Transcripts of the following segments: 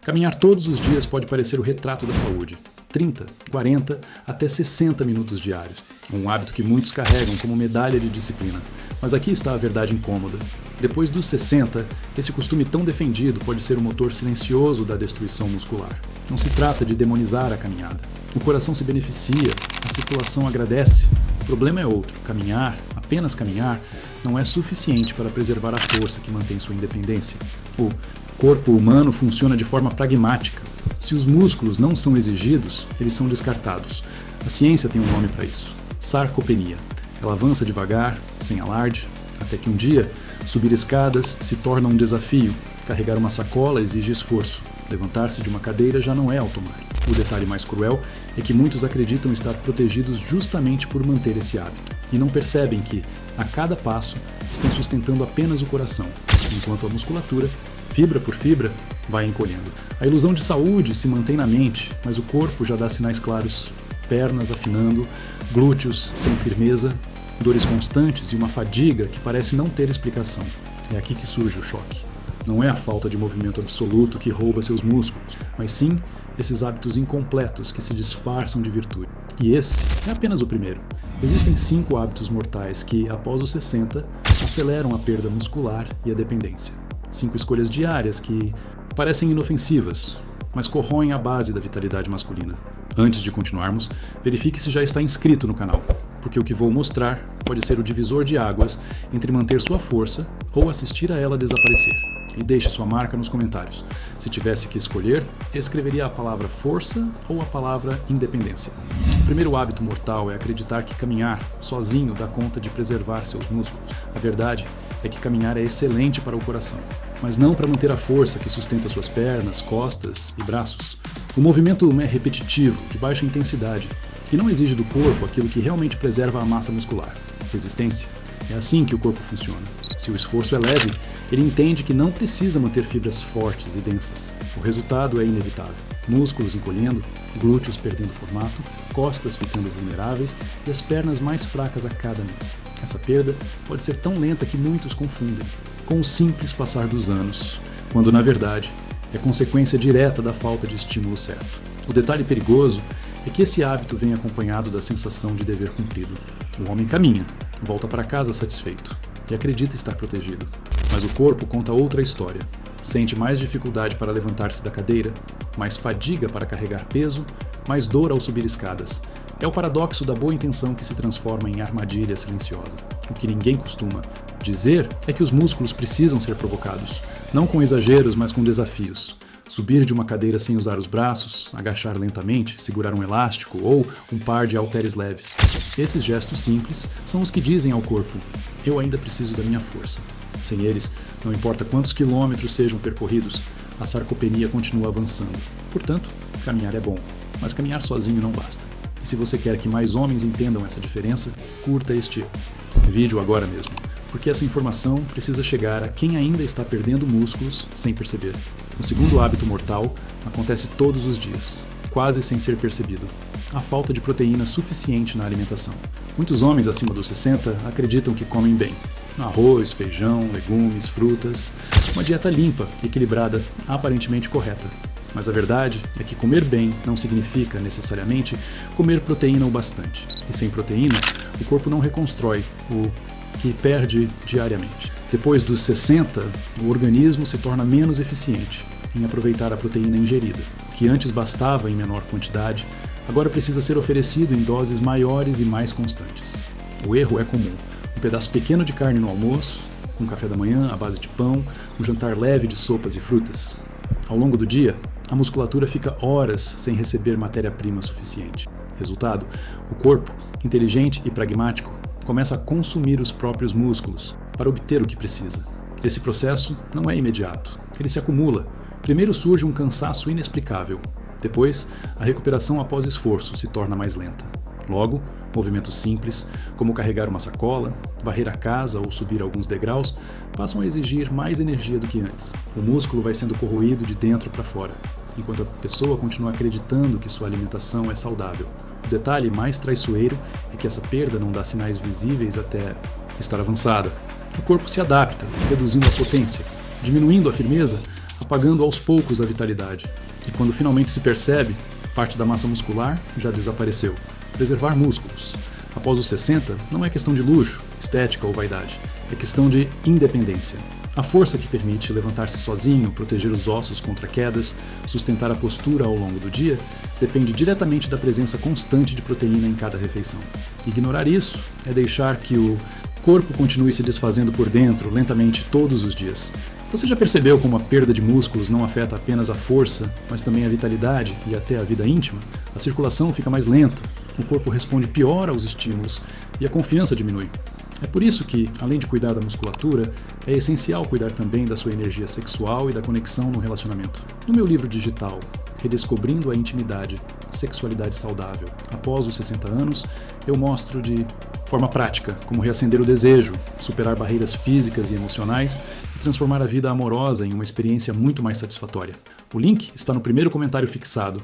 Caminhar todos os dias pode parecer o retrato da saúde. 30, 40, até 60 minutos diários. Um hábito que muitos carregam como medalha de disciplina. Mas aqui está a verdade incômoda. Depois dos 60, esse costume tão defendido pode ser o motor silencioso da destruição muscular. Não se trata de demonizar a caminhada. O coração se beneficia, a circulação agradece. O problema é outro. Caminhar, apenas caminhar, não é suficiente para preservar a força que mantém sua independência. O corpo humano funciona de forma pragmática. Se os músculos não são exigidos, eles são descartados. A ciência tem um nome para isso: sarcopenia. Ela avança devagar, sem alarde, até que um dia, subir escadas se torna um desafio. Carregar uma sacola exige esforço. Levantar-se de uma cadeira já não é automático. O detalhe mais cruel é que muitos acreditam estar protegidos justamente por manter esse hábito, e não percebem que, a cada passo, estão sustentando apenas o coração, enquanto a musculatura, fibra por fibra, vai encolhendo. A ilusão de saúde se mantém na mente, mas o corpo já dá sinais claros. Pernas afinando, glúteos sem firmeza, dores constantes e uma fadiga que parece não ter explicação. É aqui que surge o choque. Não é a falta de movimento absoluto que rouba seus músculos, mas sim esses hábitos incompletos que se disfarçam de virtude. E esse é apenas o primeiro. Existem 5 hábitos mortais que, após os 60, aceleram a perda muscular e a dependência. 5 escolhas diárias que parecem inofensivas, mas corroem a base da vitalidade masculina. Antes de continuarmos, verifique se já está inscrito no canal, porque o que vou mostrar pode ser o divisor de águas entre manter sua força ou assistir a ela desaparecer. E deixe sua marca nos comentários. Se tivesse que escolher, escreveria a palavra força ou a palavra independência. O primeiro hábito mortal é acreditar que caminhar sozinho dá conta de preservar seus músculos. A verdade é que caminhar é excelente para o coração, mas não para manter a força que sustenta suas pernas, costas e braços. O movimento é repetitivo, de baixa intensidade, e não exige do corpo aquilo que realmente preserva a massa muscular: resistência. É assim que o corpo funciona. Se o esforço é leve, ele entende que não precisa manter fibras fortes e densas. O resultado é inevitável: músculos encolhendo, glúteos perdendo formato, costas ficando vulneráveis e as pernas mais fracas a cada mês. Essa perda pode ser tão lenta que muitos confundem com o simples passar dos anos, quando na verdade é consequência direta da falta de estímulo certo. O detalhe perigoso é que esse hábito vem acompanhado da sensação de dever cumprido. O homem caminha, volta para casa satisfeito e acredita estar protegido. Mas o corpo conta outra história. Sente mais dificuldade para levantar-se da cadeira, mais fadiga para carregar peso, mais dor ao subir escadas. É o paradoxo da boa intenção que se transforma em armadilha silenciosa. O que ninguém costuma dizer é que os músculos precisam ser provocados, não com exageros, mas com desafios. Subir de uma cadeira sem usar os braços, agachar lentamente, segurar um elástico ou um par de halteres leves. Esses gestos simples são os que dizem ao corpo: eu ainda preciso da minha força. Sem eles, não importa quantos quilômetros sejam percorridos, a sarcopenia continua avançando. Portanto, caminhar é bom, mas caminhar sozinho não basta. E se você quer que mais homens entendam essa diferença, curta este vídeo agora mesmo, porque essa informação precisa chegar a quem ainda está perdendo músculos sem perceber. O segundo hábito mortal acontece todos os dias, quase sem ser percebido: a falta de proteína suficiente na alimentação. Muitos homens acima dos 60 acreditam que comem bem: arroz, feijão, legumes, frutas, uma dieta limpa, equilibrada, aparentemente correta. Mas a verdade é que comer bem não significa, necessariamente, comer proteína o bastante. E sem proteína, o corpo não reconstrói o que perde diariamente. Depois dos 60, o organismo se torna menos eficiente em aproveitar a proteína ingerida. O que antes bastava em menor quantidade, agora precisa ser oferecido em doses maiores e mais constantes. O erro é comum: um pedaço pequeno de carne no almoço, um café da manhã à base de pão, um jantar leve de sopas e frutas. Ao longo do dia, a musculatura fica horas sem receber matéria-prima suficiente. Resultado: o corpo, inteligente e pragmático, começa a consumir os próprios músculos para obter o que precisa. Esse processo não é imediato, ele se acumula. Primeiro surge um cansaço inexplicável. Depois, a recuperação após esforço se torna mais lenta. Logo, movimentos simples, como carregar uma sacola, varrer a casa ou subir alguns degraus, passam a exigir mais energia do que antes. O músculo vai sendo corroído de dentro para fora, enquanto a pessoa continua acreditando que sua alimentação é saudável. O detalhe mais traiçoeiro é que essa perda não dá sinais visíveis até estar avançada. O corpo se adapta, reduzindo a potência, diminuindo a firmeza, apagando aos poucos a vitalidade. E quando finalmente se percebe, parte da massa muscular já desapareceu. Preservar músculos. Após os 60, não é questão de luxo, estética ou vaidade. É questão de independência. A força que permite levantar-se sozinho, proteger os ossos contra quedas, sustentar a postura ao longo do dia, depende diretamente da presença constante de proteína em cada refeição. Ignorar isso é deixar que o corpo continue se desfazendo por dentro, lentamente, todos os dias. Você já percebeu como a perda de músculos não afeta apenas a força, mas também a vitalidade e até a vida íntima? A circulação fica mais lenta, o corpo responde pior aos estímulos e a confiança diminui. É por isso que, além de cuidar da musculatura, é essencial cuidar também da sua energia sexual e da conexão no relacionamento. No meu livro digital, Redescobrindo a Intimidade, Sexualidade Saudável, após os 60 anos, eu mostro de forma prática como reacender o desejo, superar barreiras físicas e emocionais e transformar a vida amorosa em uma experiência muito mais satisfatória. O link está no primeiro comentário fixado.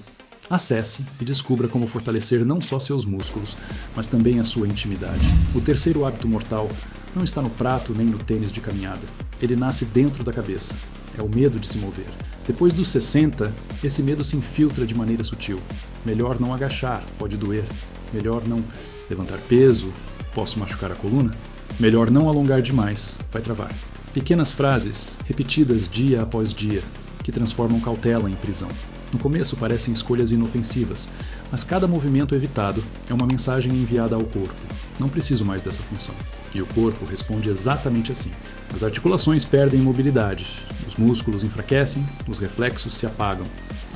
Acesse e descubra como fortalecer não só seus músculos, mas também a sua intimidade. O terceiro hábito mortal não está no prato nem no tênis de caminhada. Ele nasce dentro da cabeça. É o medo de se mover. Depois dos 60, esse medo se infiltra de maneira sutil. Melhor não agachar, pode doer. Melhor não levantar peso, posso machucar a coluna. Melhor não alongar demais, vai travar. Pequenas frases, repetidas dia após dia, que transformam cautela em prisão. No começo parecem escolhas inofensivas, mas cada movimento evitado é uma mensagem enviada ao corpo. Não preciso mais dessa função. E o corpo responde exatamente assim. As articulações perdem mobilidade, os músculos enfraquecem, os reflexos se apagam.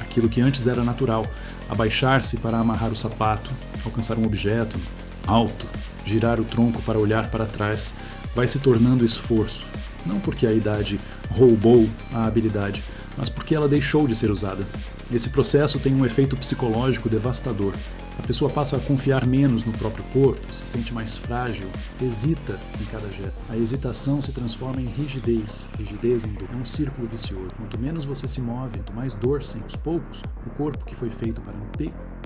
Aquilo que antes era natural, abaixar-se para amarrar o sapato, alcançar um objeto alto, girar o tronco para olhar para trás, vai se tornando esforço. Não porque a idade roubou a habilidade, mas porque ela deixou de ser usada. Esse processo tem um efeito psicológico devastador. A pessoa passa a confiar menos no próprio corpo, se sente mais frágil, hesita em cada gesto. A hesitação se transforma em rigidez, rigidez em dor. É um círculo vicioso. Quanto menos você se move, quanto mais dor sem aos poucos, o corpo que foi feito para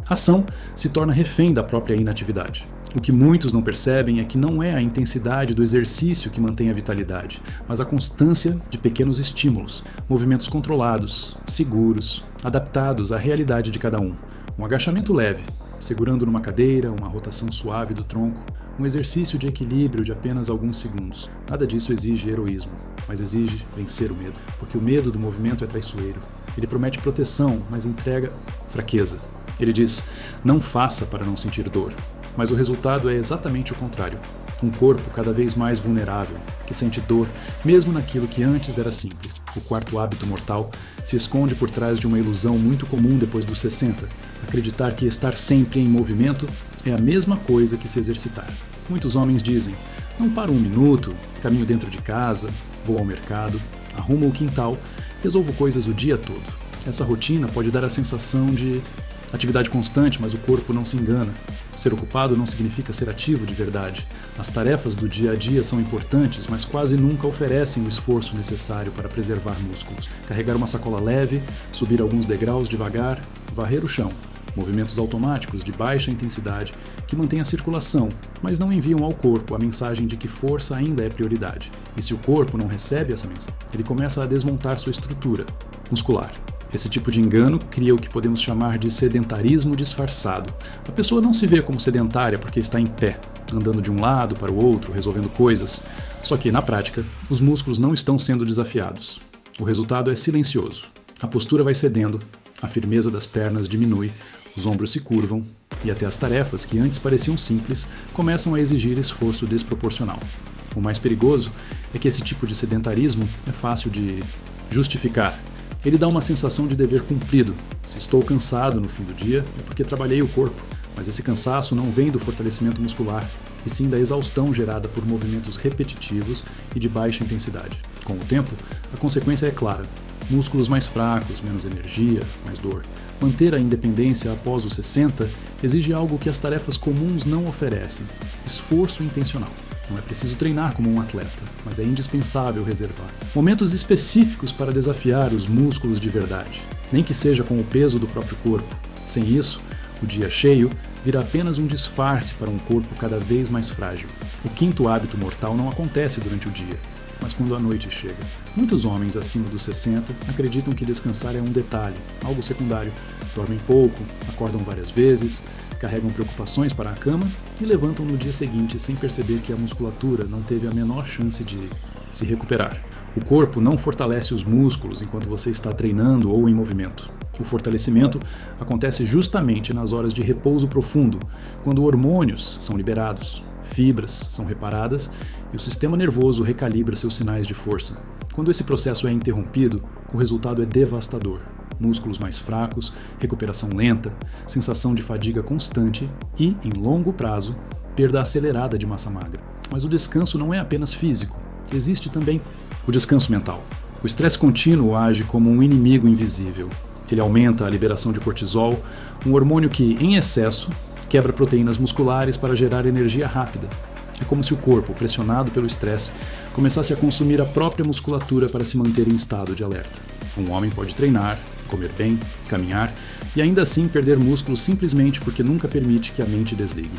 a ação se torna refém da própria inatividade. O que muitos não percebem é que não é a intensidade do exercício que mantém a vitalidade, mas a constância de pequenos estímulos, movimentos controlados, seguros, adaptados à realidade de cada um. Um agachamento leve, segurando numa cadeira, uma rotação suave do tronco, um exercício de equilíbrio de apenas alguns segundos. Nada disso exige heroísmo, mas exige vencer o medo, porque o medo do movimento é traiçoeiro. Ele promete proteção, mas entrega fraqueza. Ele diz, não faça para não sentir dor. Mas o resultado é exatamente o contrário. Um corpo cada vez mais vulnerável, que sente dor mesmo naquilo que antes era simples. O quarto hábito mortal se esconde por trás de uma ilusão muito comum depois dos 60. Acreditar que estar sempre em movimento é a mesma coisa que se exercitar. Muitos homens dizem, não paro um minuto, caminho dentro de casa, vou ao mercado, arrumo o quintal, resolvo coisas o dia todo. Essa rotina pode dar a sensação de atividade constante, mas o corpo não se engana. Ser ocupado não significa ser ativo de verdade. As tarefas do dia a dia são importantes, mas quase nunca oferecem o esforço necessário para preservar músculos. Carregar uma sacola leve, subir alguns degraus devagar, varrer o chão. Movimentos automáticos de baixa intensidade que mantêm a circulação, mas não enviam ao corpo a mensagem de que força ainda é prioridade. E se o corpo não recebe essa mensagem, ele começa a desmontar sua estrutura muscular. Esse tipo de engano cria o que podemos chamar de sedentarismo disfarçado. A pessoa não se vê como sedentária porque está em pé, andando de um lado para o outro, resolvendo coisas. Só que, na prática, os músculos não estão sendo desafiados. O resultado é silencioso. A postura vai cedendo, a firmeza das pernas diminui, os ombros se curvam e até as tarefas que antes pareciam simples começam a exigir esforço desproporcional. O mais perigoso é que esse tipo de sedentarismo é fácil de justificar. Ele dá uma sensação de dever cumprido. Se estou cansado no fim do dia, é porque trabalhei o corpo. Mas esse cansaço não vem do fortalecimento muscular, e sim da exaustão gerada por movimentos repetitivos e de baixa intensidade. Com o tempo, a consequência é clara. Músculos mais fracos, menos energia, mais dor. Manter a independência após os 60 exige algo que as tarefas comuns não oferecem: esforço intencional. Não é preciso treinar como um atleta, mas é indispensável reservar momentos específicos para desafiar os músculos de verdade, nem que seja com o peso do próprio corpo. Sem isso, o dia cheio vira apenas um disfarce para um corpo cada vez mais frágil. O quinto hábito mortal não acontece durante o dia. mas quando a noite chega. Muitos homens acima dos 60 acreditam que descansar é um detalhe, algo secundário. Dormem pouco, acordam várias vezes, carregam preocupações para a cama e levantam no dia seguinte sem perceber que a musculatura não teve a menor chance de se recuperar. O corpo não fortalece os músculos enquanto você está treinando ou em movimento. O fortalecimento acontece justamente nas horas de repouso profundo, quando hormônios são liberados, fibras são reparadas e o sistema nervoso recalibra seus sinais de força. Quando esse processo é interrompido, o resultado é devastador. Músculos mais fracos, recuperação lenta, sensação de fadiga constante e, em longo prazo, perda acelerada de massa magra. Mas o descanso não é apenas físico, existe também o descanso mental. O estresse contínuo age como um inimigo invisível. Ele aumenta a liberação de cortisol, um hormônio que, em excesso, quebra proteínas musculares para gerar energia rápida. É como se o corpo, pressionado pelo estresse, começasse a consumir a própria musculatura para se manter em estado de alerta. Um homem pode treinar, comer bem, caminhar e ainda assim perder músculo simplesmente porque nunca permite que a mente desligue.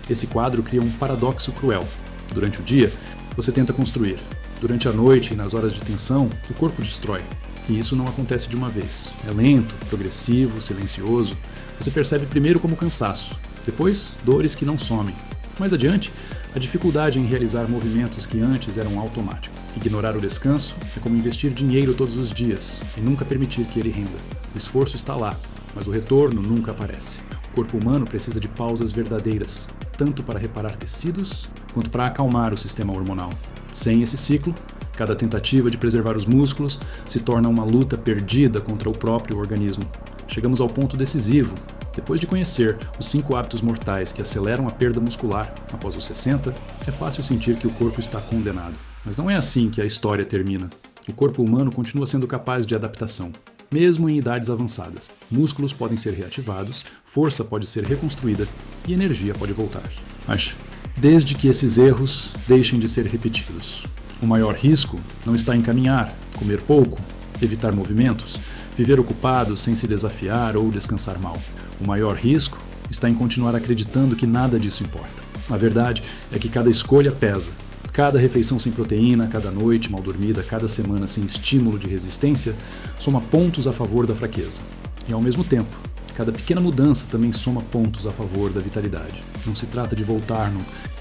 Esse quadro cria um paradoxo cruel. Durante o dia, você tenta construir. Durante a noite e nas horas de tensão, o corpo destrói. E isso não acontece de uma vez. É lento, progressivo, silencioso. Você percebe primeiro como cansaço, depois dores que não somem. Mais adiante, a dificuldade em realizar movimentos que antes eram automáticos. Ignorar o descanso é como investir dinheiro todos os dias e nunca permitir que ele renda. O esforço está lá, mas o retorno nunca aparece. O corpo humano precisa de pausas verdadeiras, tanto para reparar tecidos quanto para acalmar o sistema hormonal. Sem esse ciclo, cada tentativa de preservar os músculos se torna uma luta perdida contra o próprio organismo. Chegamos ao ponto decisivo. Depois de conhecer os 5 hábitos mortais que aceleram a perda muscular após os 60, é fácil sentir que o corpo está condenado. Mas não é assim que a história termina. O corpo humano continua sendo capaz de adaptação, mesmo em idades avançadas. Músculos podem ser reativados, força pode ser reconstruída e energia pode voltar. Mas, desde que esses erros deixem de ser repetidos. O maior risco não está em caminhar, comer pouco, evitar movimentos, viver ocupado sem se desafiar ou descansar mal. O maior risco está em continuar acreditando que nada disso importa. A verdade é que cada escolha pesa. Cada refeição sem proteína, cada noite mal dormida, cada semana sem estímulo de resistência, soma pontos a favor da fraqueza. E ao mesmo tempo, cada pequena mudança também soma pontos a favor da vitalidade. Não se trata de voltar no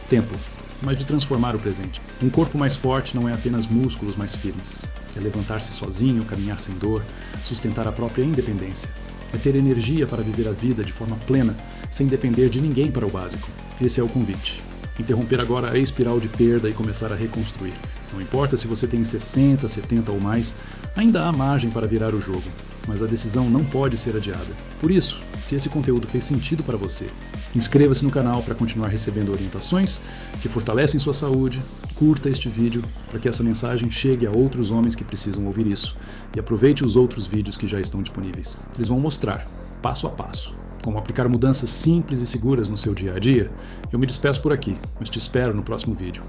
tempo, mas de transformar o presente. Um corpo mais forte não é apenas músculos mais firmes. É levantar-se sozinho, caminhar sem dor, sustentar a própria independência. É ter energia para viver a vida de forma plena, sem depender de ninguém para o básico. Esse é o convite. Interromper agora a espiral de perda e começar a reconstruir. Não importa se você tem 60, 70 ou mais, ainda há margem para virar o jogo. Mas a decisão não pode ser adiada. Por isso, se esse conteúdo fez sentido para você, inscreva-se no canal para continuar recebendo orientações que fortalecem sua saúde, curta este vídeo para que essa mensagem chegue a outros homens que precisam ouvir isso e aproveite os outros vídeos que já estão disponíveis. Eles vão mostrar, passo a passo, como aplicar mudanças simples e seguras no seu dia a dia. Eu me despeço por aqui, mas te espero no próximo vídeo.